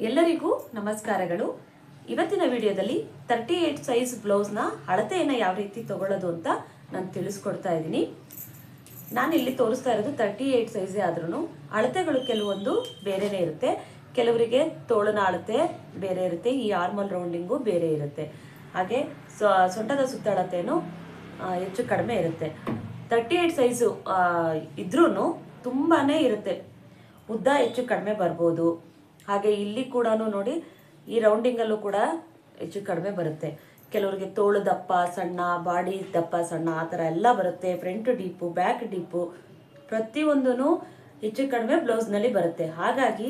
ಎಲ್ಲರಿಗೂ ನಮಸ್ಕಾರಗಳು. ಇವತ್ತಿನ ವಿಡಿಯೋದಲ್ಲಿ 38 ಸೈಜ್ ಬ್ಲೌಸ್ನ ಅಳತೆಯನ್ನು ಯಾವ ರೀತಿ ತಗೊಳ್ಳೋದು ಅಂತ ನಾನು ತಿಳಿಸ್ಕೊಡ್ತಾ ಇದ್ದೀನಿ. ನಾನಿಲ್ಲಿ ತೋರಿಸ್ತಾ ಇರೋದು 38 ಸೈಜೇ ಆದ್ರೂ ಅಳತೆಗಳು ಕೆಲವೊಂದು ಬೇರೆನೇ ಇರುತ್ತೆ. ಕೆಲವರಿಗೆ ತೋಳನ ಅಳತೆ ಬೇರೆ ಇರುತ್ತೆ, ಈ ಆರ್ಮಲ್ ರೌಂಡಿಂಗು ಬೇರೆ ಇರುತ್ತೆ. ಹಾಗೆ ಸೊಂಟದ ಸುತ್ತ ಅಳತೆನೂ ಹೆಚ್ಚು ಕಡಿಮೆ ಇರುತ್ತೆ. 38 ಸೈಜು ಇದ್ರೂ ತುಂಬಾ ಇರುತ್ತೆ, ಉದ್ದ ಹೆಚ್ಚು ಕಡಿಮೆ ಬರ್ಬೋದು. ಹಾಗೆ ಇಲ್ಲಿ ಕೂಡ ನೋಡಿ, ಈ ರೌಂಡಿಂಗಲ್ಲೂ ಕೂಡ ಹೆಚ್ಚು ಕಡಿಮೆ ಬರುತ್ತೆ. ಕೆಲವರಿಗೆ ತೋಳು ದಪ್ಪ ಸಣ್ಣ, ಬಾಡಿ ದಪ್ಪ ಸಣ್ಣ, ಆ ಥರ ಎಲ್ಲ ಬರುತ್ತೆ. ಫ್ರಂಟ್ ಡೀಪು, ಬ್ಯಾಕ್ ಡೀಪು ಪ್ರತಿಯೊಂದೂ ಹೆಚ್ಚು ಕಡಿಮೆ ಬ್ಲೌಸ್ನಲ್ಲಿ ಬರುತ್ತೆ. ಹಾಗಾಗಿ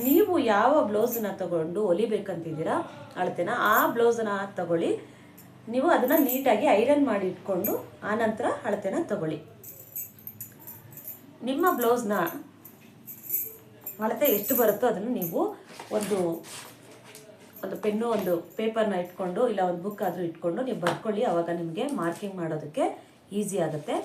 ನೀವು ಯಾವ ಬ್ಲೌಸನ್ನ ತಗೊಂಡು ಹೊಲಿಬೇಕಂತಿದ್ದೀರಾ ಅಳತೆನ, ಆ ಬ್ಲೌಸನ್ನ ತಗೊಳ್ಳಿ. ನೀವು ಅದನ್ನು ನೀಟಾಗಿ ಐರನ್ ಮಾಡಿ ಇಟ್ಕೊಂಡು ಆನಂತರ ಅಳತೆನ ತಗೊಳ್ಳಿ. ನಿಮ್ಮ ಬ್ಲೌಸ್ನ ಅಳತೆ ಎಷ್ಟು ಬರುತ್ತೋ ಅದನ್ನು ನೀವು ಒಂದು ಪೆನ್ನು, ಒಂದು ಪೇಪರ್ನ ಇಟ್ಕೊಂಡು, ಇಲ್ಲ ಒಂದು ಬುಕ್ ಆದರೂ ಇಟ್ಕೊಂಡು ನೀವು ಬರ್ಕೊಳ್ಳಿ. ಆವಾಗ ನಿಮಗೆ ಮಾರ್ಕಿಂಗ್ ಮಾಡೋದಕ್ಕೆ ಈಸಿ ಆಗುತ್ತೆ.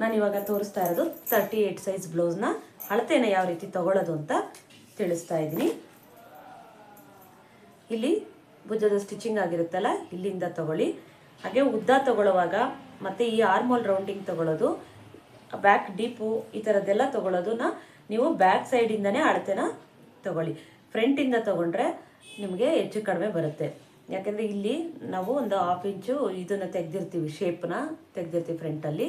ನಾನು ಇವಾಗ ತೋರಿಸ್ತಾ ಇರೋದು 38 ಸೈಜ್ ಬ್ಲೌಸ್ನ ಅಳತೆನ ಯಾವ ರೀತಿ ತಗೊಳ್ಳೋದು ಅಂತ ತಿಳಿಸ್ತಾ ಇದ್ದೀನಿ. ಇಲ್ಲಿ ಭುಜದ ಸ್ಟಿಚಿಂಗ್ ಆಗಿರುತ್ತಲ್ಲ, ಇಲ್ಲಿಂದ ತಗೊಳ್ಳಿ. ಹಾಗೆ ಉದ್ದ ತಗೊಳ್ಳುವಾಗ ಮತ್ತು ಈ ಆರ್ಮೋಲ್ ರೌಂಡಿಂಗ್ ತಗೊಳ್ಳೋದು, ಬ್ಯಾಕ್ ಡೀಪು ಈ ಥರದ್ದೆಲ್ಲ ತಗೊಳ್ಳೋದನ್ನ ನೀವು ಬ್ಯಾಕ್ ಸೈಡಿಂದನೇ ಅಳತೆನ ತಗೊಳ್ಳಿ. ಫ್ರಂಟಿಂದ ತಗೊಂಡ್ರೆ ನಿಮಗೆ ಹೆಚ್ಚು ಕಡಿಮೆ ಬರುತ್ತೆ. ಯಾಕೆಂದರೆ ಇಲ್ಲಿ ನಾವು ಒಂದು 1/2 ಇಂಚು ಇದನ್ನು ತೆಗೆದಿರ್ತೀವಿ, ಶೇಪ್ನ ತೆಗೆದಿರ್ತೀವಿ ಫ್ರಂಟಲ್ಲಿ.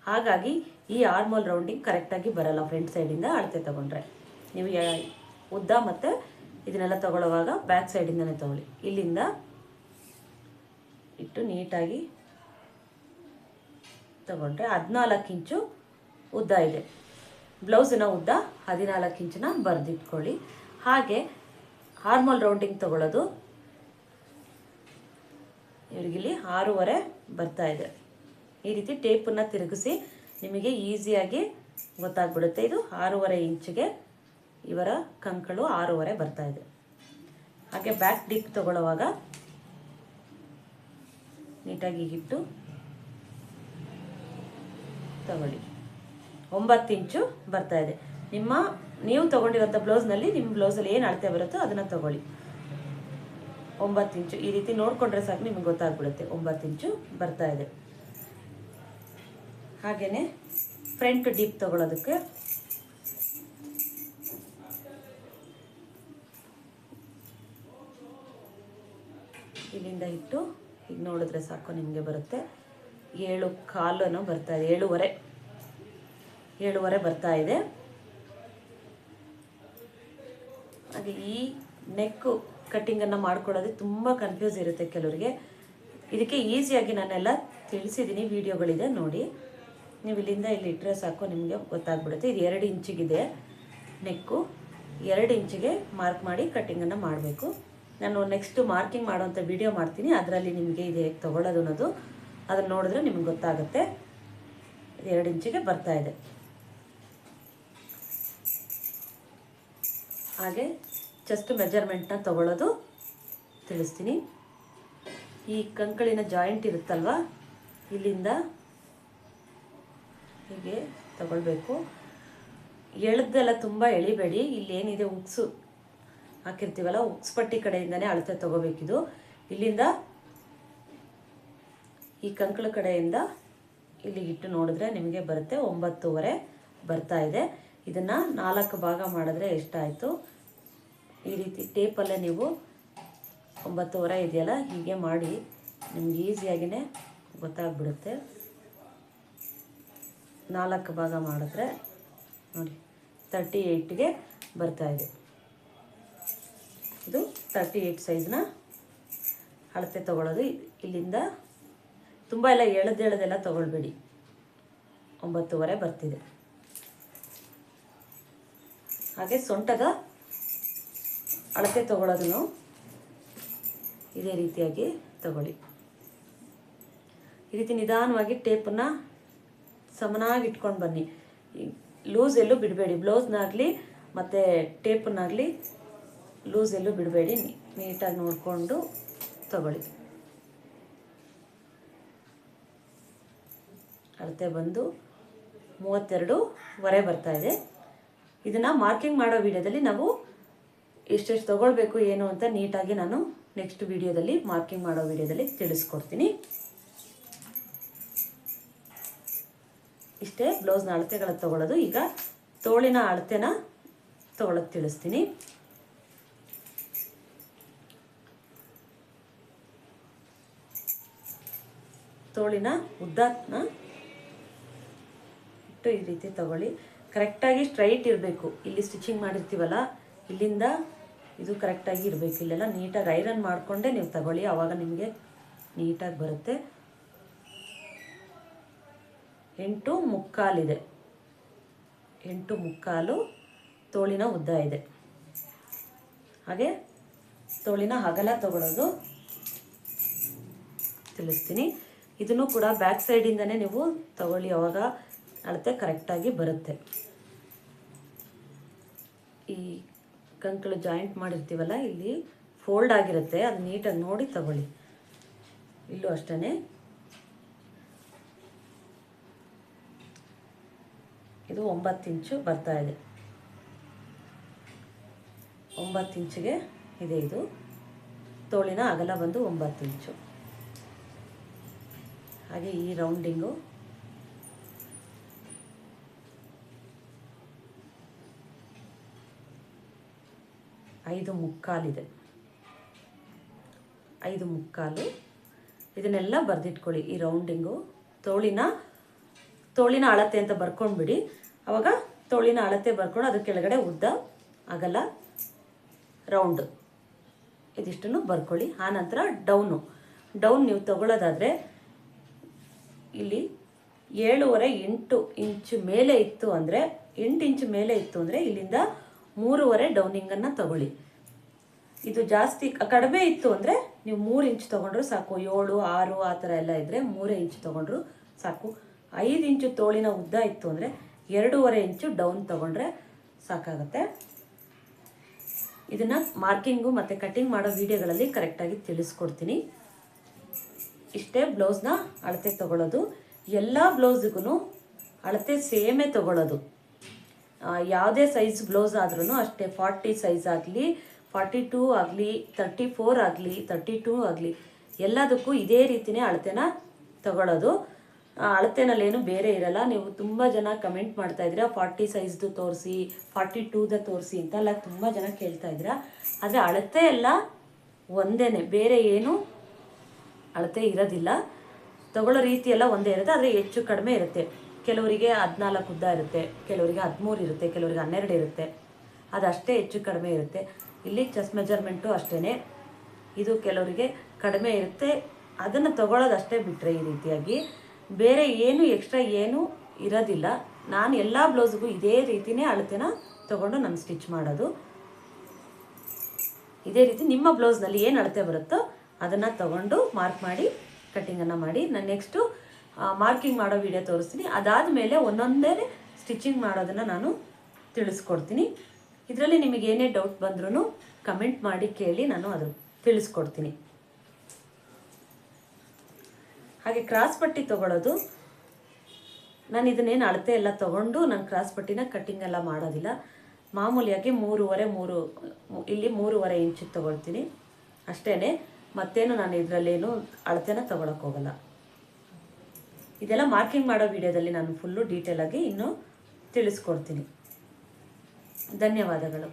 ಹಾಗಾಗಿ ಈ ಆರ್ಮೋಲ್ ರೌಂಡಿಂಗ್ ಕರೆಕ್ಟಾಗಿ ಬರಲ್ಲ ಫ್ರಂಟ್ ಸೈಡಿಂದ ಅಳತೆ ತಗೊಂಡ್ರೆ. ನೀವು ಉದ್ದ ಮತ್ತು ಇದನ್ನೆಲ್ಲ ತಗೊಳ್ಳುವಾಗ ಬ್ಯಾಕ್ ಸೈಡಿಂದನೇ ತಗೊಳ್ಳಿ. ಇಲ್ಲಿಂದ ಇಟ್ಟು ನೀಟಾಗಿ ತಗೊಂಡ್ರೆ 14 ಇಂಚು ಉದ್ದ ಇದೆ. ಬ್ಲೌಸಿನ ಉದ್ದ 14 ಇಂಚನ್ನ ಬರೆದಿಟ್ಕೊಳ್ಳಿ. ಹಾಗೆ ಆರ್ಮೋಲ್ ರೌಂಡಿಂಗ್ ತಗೊಳ್ಳೋದು ಇವ್ರಿಗಿಲ್ಲಿ 6.5 ಬರ್ತಾ ಇದೆ. ಈ ರೀತಿ ಟೇಪನ್ನು ತಿರುಗಿಸಿ ನಿಮಗೆ ಈಸಿಯಾಗಿ ಗೊತ್ತಾಗ್ಬಿಡುತ್ತೆ. ಇದು 6.5 ಇಂಚಿಗೆ ಇವರ ಕಂಕಳು 6.5 ಬರ್ತಾ ಇದೆ. ಹಾಗೆ ಬ್ಯಾಕ್ ಡೀಪ್ ತಗೊಳ್ಳುವಾಗ ನೀಟಾಗಿ ಇಟ್ಟು ತಗೊಳ್ಳಿ. 9 ಇಂಚು ಬರ್ತಾ ಇದೆ. ನೀವು ತಗೊಂಡಿರೋಂಥ ಬ್ಲೌಸ್ನಲ್ಲಿ ನಿಮ್ಮ ಬ್ಲೌಸಲ್ಲಿ ಏನು ಅಳತೆ ಬರುತ್ತೋ ಅದನ್ನು ತಗೊಳ್ಳಿ. 9 ಇಂಚು ಈ ರೀತಿ ನೋಡಿಕೊಂಡ್ರೆ ಸಾಕು, ನಿಮಗೆ ಗೊತ್ತಾಗ್ಬಿಡುತ್ತೆ 9 ಇಂಚು ಬರ್ತಾ ಇದೆ. ಹಾಗೆಯೇ ಫ್ರಂಟ್ ಡೀಪ್ ತಗೊಳ್ಳೋದಕ್ಕೆ ಇಲ್ಲಿಂದ ಇಟ್ಟು ಈಗ ನೋಡಿದ್ರೆ ಸಾಕು, ನಿಮಗೆ ಬರುತ್ತೆ 7.25 ಬರ್ತಾ ಇದೆ, 7.5 ಬರ್ತಾ ಇದೆ. ಹಾಗೆ ಈ ನೆಕ್ಕು ಕಟ್ಟಿಂಗನ್ನು ಮಾಡ್ಕೊಳ್ಳೋದು ತುಂಬ ಕನ್ಫ್ಯೂಸ್ ಇರುತ್ತೆ ಕೆಲವರಿಗೆ. ಇದಕ್ಕೆ ಈಸಿಯಾಗಿ ನಾನೆಲ್ಲ ತಿಳಿಸಿದ್ದೀನಿ, ವಿಡಿಯೋಗಳಿದೆ ನೋಡಿ. ನೀವು ಇಲ್ಲಿಂದ ಇಲ್ಲಿ ಇಟ್ಟರೆ ಸಾಕು, ನಿಮಗೆ ಗೊತ್ತಾಗ್ಬಿಡುತ್ತೆ. ಇದು 2 ಇಂಚಿಗಿದೆ ನೆಕ್ಕು. 2 ಇಂಚಿಗೆ ಮಾರ್ಕ್ ಮಾಡಿ ಕಟ್ಟಿಂಗನ್ನು ಮಾಡಬೇಕು. ನಾನು ನೆಕ್ಸ್ಟ್ ಮಾರ್ಕಿಂಗ್ ಮಾಡೋವಂಥ ವಿಡಿಯೋ ಮಾಡ್ತೀನಿ, ಅದರಲ್ಲಿ ನಿಮಗೆ ಇದೆ ತಗೊಳ್ಳೋದು ಅನ್ನೋದು, ಅದನ್ನು ನೋಡಿದ್ರೆ ನಿಮ್ಗೆ ಗೊತ್ತಾಗುತ್ತೆ. 2 ಇಂಚಿಗೆ ಬರ್ತಾ ಇದೆ. ಹಾಗೆ ಚೆಸ್ಟ್ ಮೆಜರ್ಮೆಂಟ್ನ ತಗೊಳ್ಳೋದು ತಿಳಿಸ್ತೀನಿ. ಈ ಕಂಕಳಿನ ಜಾಯಿಂಟ್ ಇರುತ್ತಲ್ವ, ಇಲ್ಲಿಂದ ಹೀಗೆ ತಗೊಳ್ಬೇಕು. ಎಳೆದೆಲ್ಲ ತುಂಬ ಎಳಿಬೇಡಿ. ಇಲ್ಲೇನಿದೆ ಉಕ್ಸು ಹಾಕಿರ್ತೀವಲ್ಲ, ಉಕ್ಸ್ ಪಟ್ಟಿ ಕಡೆಯಿಂದನೇ ಅಳತೆ ತಗೋಬೇಕಿದು. ಇಲ್ಲಿಂದ ಈ ಕಂಕಳ ಕಡೆಯಿಂದ ಇಲ್ಲಿಗಿಟ್ಟು ನೋಡಿದ್ರೆ ನಿಮಗೆ ಬರುತ್ತೆ 9.5 ಬರ್ತಾ ಇದೆ. ಇದನ್ನು 4 ಭಾಗ ಮಾಡಿದ್ರೆ ಎಷ್ಟಾಯಿತು, ಈ ರೀತಿ ಟೇಪಲ್ಲೇ ನೀವು 9.5 ಇದೆಯಲ್ಲ ಹೀಗೆ ಮಾಡಿ ನಿಮ್ಗೆ ಈಸಿಯಾಗಿಯೇ ಗೊತ್ತಾಗ್ಬಿಡುತ್ತೆ. 4 ಭಾಗ ಮಾಡಿದ್ರೆ ನೋಡಿ 38ಗೆ ಬರ್ತಾ ಇದೆ. ಇದು 38 ಸೈಜ್ನ ಅಳತೆ ತಗೊಳ್ಳೋದು. ಇಲ್ಲಿಂದ ತುಂಬ ಎಲ್ಲ ಎಳೆದೆಲ್ಲ ತಗೊಳ್ಬೇಡಿ, 9.5 ಬರ್ತಿದೆ. ಹಾಗೆ ಸೊಂಟದ ಅಳತೆ ತಗೊಳ್ಳೋದನ್ನು ಇದೇ ರೀತಿಯಾಗಿ ತಗೊಳ್ಳಿ. ಈ ರೀತಿ ನಿಧಾನವಾಗಿ ಟೇಪನ್ನು ಸಮನಾಗಿ ಇಟ್ಕೊಂಡು ಬನ್ನಿ. ಲೂಸ್ ಎಲ್ಲೂ ಬಿಡಬೇಡಿ, ಬ್ಲೌಸ್ನಾಗಲಿ ಮತ್ತು ಟೇಪನ್ನಾಗಲಿ ಲೂಸ್ ಎಲ್ಲೂ ಬಿಡಬೇಡಿ. ನೀಟಾಗಿ ನೋಡಿಕೊಂಡು ತಗೊಳ್ಳಿ. ಅಳತೆ ಬಂದು 32.5 ಬರ್ತಾ ಇದೆ. ಇದನ್ನು ಮಾರ್ಕಿಂಗ್ ಮಾಡೋ ವಿಡಿಯೋದಲ್ಲಿ ನಾವು ಎಷ್ಟೆಷ್ಟು ತಗೊಳ್ಬೇಕು ಏನು ಅಂತ ನೀಟಾಗಿ ನಾನು ನೆಕ್ಸ್ಟ್ ವಿಡಿಯೋದಲ್ಲಿ ಮಾರ್ಕಿಂಗ್ ಮಾಡೋ ವಿಡಿಯೋದಲ್ಲಿ ತಿಳಿಸ್ಕೊಡ್ತೀನಿ. ಇಷ್ಟೇ ಬ್ಲೌಸ್ನ ಅಳತೆಗಳ ತಗೊಳ್ಳೋದು. ಈಗ ತೋಳಿನ ಅಳತೆನ ತಗೊಳ್ಳೋದು ತಿಳಿಸ್ತೀನಿ. ತೋಳಿನ ಉದ್ದನ ಇಟ್ಟು ಈ ರೀತಿ ತಗೊಳ್ಳಿ. ಕರೆಕ್ಟಾಗಿ ಸ್ಟ್ರೈಟ್ ಇರಬೇಕು. ಇಲ್ಲಿ ಸ್ಟಿಚಿಂಗ್ ಮಾಡಿರ್ತೀವಲ್ಲ, ಇಲ್ಲಿಂದ ಇದು ಕರೆಕ್ಟಾಗಿ ಇರಬೇಕು. ಇಲ್ಲೆಲ್ಲ ನೀಟಾಗಿ ಐರನ್ ಮಾಡಿಕೊಂಡೇ ನೀವು ತಗೊಳ್ಳಿ, ಆವಾಗ ನಿಮಗೆ ನೀಟಾಗಿ ಬರುತ್ತೆ. 8 ಮುಕ್ಕಾಲಿದೆ. 8 ಮುಕ್ಕಾಲು ತೋಳಿನ ಉದ್ದ ಇದೆ. ಹಾಗೆ ತೋಳಿನ ಅಗಲ ತಗೊಳ್ಳೋದು ತಿಳಿಸ್ತೀನಿ. ಇದನ್ನು ಕೂಡ ಬ್ಯಾಕ್ ಸೈಡಿಂದನೇ ನೀವು ತಗೊಳ್ಳಿ, ಆವಾಗ ಅಳತೆ ಕರೆಕ್ಟಾಗಿ ಬರುತ್ತೆ. ಈ ಕಂಕಳು ಜಾಯಿಂಟ್ ಮಾಡಿರ್ತೀವಲ್ಲ, ಇಲ್ಲಿ ಫೋಲ್ಡ್ ಆಗಿರುತ್ತೆ, ಅದು ನೀಟಾಗಿ ನೋಡಿ ತಗೊಳ್ಳಿ. ಇಲ್ಲೂ ಅಷ್ಟೇ. ಇದು 9 ಇಂಚು ಬರ್ತಾ ಇದೆ. 9 ಇಂಚಿಗೆ ಇದೆ. ಇದು ತೋಳಿನ ಅಗಲ ಬಂದು 9 ಇಂಚು. ಹಾಗೆ ಈ ರೌಂಡಿಂಗು 5 ಮುಕ್ಕಾಲಿದೆ. 5 ಮುಕ್ಕಾಲು. ಇದನ್ನೆಲ್ಲ ಬರೆದಿಟ್ಕೊಳ್ಳಿ. ಈ ರೌಂಡಿಂಗು ತೋಳಿನ ಅಳತೆ ಅಂತ ಬರ್ಕೊಂಡ್ಬಿಡಿ. ಆವಾಗ ತೋಳಿನ ಅಳತೆ ಬರ್ಕೊಂಡು ಅದ್ರ ಕೆಳಗಡೆ ಉದ್ದ, ಅಗಲ, ರೌಂಡ್ ಇದಿಷ್ಟನ್ನು ಬರ್ಕೊಳ್ಳಿ. ಆನಂತರ ಡೌನ್ ನೀವು ತಗೊಳ್ಳೋದಾದರೆ ಇಲ್ಲಿ 7.5-8 ಇಂಚು ಮೇಲೆ ಇತ್ತು ಅಂದರೆ, 8 ಇಂಚು ಮೇಲೆ ಇತ್ತು ಅಂದರೆ ಇಲ್ಲಿಂದ 3.5 ಡೌನಿಂಗನ್ನು ತಗೊಳ್ಳಿ. ಇದು ಜಾಸ್ತಿ ಕಡಿಮೆ ಇತ್ತು ಅಂದರೆ ನೀವು 3 ಇಂಚು ತೊಗೊಂಡ್ರು ಸಾಕು. 7, 6 ಆ ಥರ ಎಲ್ಲ ಇದ್ದರೆ 3 ಇಂಚು ತೊಗೊಂಡ್ರು ಸಾಕು. 5 ಇಂಚು ತೋಳಿನ ಉದ್ದ ಇತ್ತು ಅಂದರೆ 2.5 ಇಂಚು ಡೌನ್ ತೊಗೊಂಡ್ರೆ ಸಾಕಾಗುತ್ತೆ. ಇದನ್ನು ಮಾರ್ಕಿಂಗು ಮತ್ತು ಕಟ್ಟಿಂಗ್ ಮಾಡೋ ವಿಡಿಯೋಗಳಲ್ಲಿ ಕರೆಕ್ಟಾಗಿ ತಿಳಿಸ್ಕೊಡ್ತೀನಿ. ಇಷ್ಟೇ ಬ್ಲೌಸ್ನ ಅಳತೆ ತಗೊಳ್ಳೋದು. ಎಲ್ಲ ಬ್ಲೌಸಿಗೂ ಅಳತೆ ಸೇಮೇ ತಗೊಳ್ಳೋದು. ಯಾವುದೇ ಸೈಜ್ ಬ್ಲೌಸ್ ಆದ್ರೂ ಅಷ್ಟೇ, 40 ಸೈಜ್ ಆಗಲಿ, 42 ಆಗಲಿ, 34 ಆಗಲಿ, 32 ಆಗಲಿ, ಎಲ್ಲದಕ್ಕೂ ಇದೇ ರೀತಿಯೇ ಅಳತೆನ ತಗೊಳ್ಳೋದು. ಅಳತೆನಲ್ಲೇನು ಬೇರೆ ಇರಲ್ಲ. ನೀವು ತುಂಬ ಜನ ಕಮೆಂಟ್ ಮಾಡ್ತಾ ಇದ್ದೀರಾ 40 ಸೈಜ್ದು ತೋರಿಸಿ, 42ದ ತೋರಿಸಿ ಅಂತೆಲ್ಲ ತುಂಬ ಜನ ಕೇಳ್ತಾ ಇದ್ದೀರಾ. ಆದರೆ ಅಳತೆ ಎಲ್ಲ ಒಂದೇ, ಬೇರೆ ಏನು ಅಳತೆ ಇರೋದಿಲ್ಲ. ತಗೊಳ್ಳೋ ರೀತಿ ಎಲ್ಲ ಒಂದೇ ಇರುತ್ತೆ, ಆದರೆ ಹೆಚ್ಚು ಕಡಿಮೆ ಇರುತ್ತೆ. ಕೆಲವರಿಗೆ 14 ಉದ್ದ ಇರುತ್ತೆ, ಕೆಲವರಿಗೆ 13 ಇರುತ್ತೆ, ಕೆಲವರಿಗೆ 12 ಇರುತ್ತೆ. ಅದಷ್ಟೇ ಹೆಚ್ಚು ಕಡಿಮೆ ಇರುತ್ತೆ. ಇಲ್ಲಿ ಚೆಸ್ಟ್ ಮೆಜರ್ಮೆಂಟು ಅಷ್ಟೇ. ಇದು ಕೆಲವರಿಗೆ ಕಡಿಮೆ ಇರುತ್ತೆ, ಅದನ್ನು ತಗೊಳ್ಳೋದಷ್ಟೇ ಬಿಟ್ಟರೆ ಈ ರೀತಿಯಾಗಿ ಬೇರೆ ಏನು ಎಕ್ಸ್ಟ್ರಾ ಏನು ಇರೋದಿಲ್ಲ. ನಾನು ಎಲ್ಲ ಬ್ಲೌಸ್ಗೂ ಇದೇ ರೀತಿಯೇ ಅಳತೆನ ತೊಗೊಂಡು ನಾನು ಸ್ಟಿಚ್ ಮಾಡೋದು. ಇದೇ ರೀತಿ ನಿಮ್ಮ ಬ್ಲೌಸ್ನಲ್ಲಿ ಏನು ಅಳತೆ ಬರುತ್ತೋ ಅದನ್ನು ತಗೊಂಡು ಮಾರ್ಕ್ ಮಾಡಿ ಕಟ್ಟಿಂಗನ್ನು ಮಾಡಿ. ನಾನು ನೆಕ್ಸ್ಟು ಮಾರ್ಕಿಂಗ್ ಮಾಡೋ ವಿಡಿಯೋ ತೋರಿಸ್ತೀನಿ. ಅದಾದಮೇಲೆ ಒಂದೊಂದೇ ಸ್ಟಿಚಿಂಗ್ ಮಾಡೋದನ್ನು ನಾನು ತಿಳಿಸ್ಕೊಡ್ತೀನಿ. ಇದರಲ್ಲಿ ನಿಮಗೆ ಏನೇ ಡೌಟ್ ಬಂದ್ರೂ ಕಮೆಂಟ್ ಮಾಡಿ ಕೇಳಿ, ನಾನು ಅದು ತಿಳಿಸ್ಕೊಡ್ತೀನಿ. ಹಾಗೆ ಕ್ರಾಸ್ ಪಟ್ಟಿ ತೊಗೊಳ್ಳೋದು, ನಾನು ಇದನ್ನೇನು ಅಳತೆ ಎಲ್ಲ ತೊಗೊಂಡು ನಾನು ಕ್ರಾಸ್ ಪಟ್ಟಿನ ಕಟ್ಟಿಂಗ್ ಎಲ್ಲ ಮಾಡೋದಿಲ್ಲ. ಮಾಮೂಲಿಯಾಗಿ 3.5 ಇಲ್ಲಿ 3.5 ಇಂಚಿಗೆ ತೊಗೊಳ್ತೀನಿ ಅಷ್ಟೇ. ಮತ್ತೇನು ನಾನು ಇದರಲ್ಲೇನು ಅಳತೆನ ತೊಗೊಳಕ್ಕೆ ಹೋಗಲ್ಲ. ಇದೆಲ್ಲ ಮಾರ್ಕಿಂಗ್ ಮಾಡೋ ವಿಡಿಯೋದಲ್ಲಿ ನಾನು ಫುಲ್ಲು ಡೀಟೇಲಾಗಿ ಇನ್ನೂ ತಿಳಿಸ್ಕೊಡ್ತೀನಿ. ಧನ್ಯವಾದಗಳು.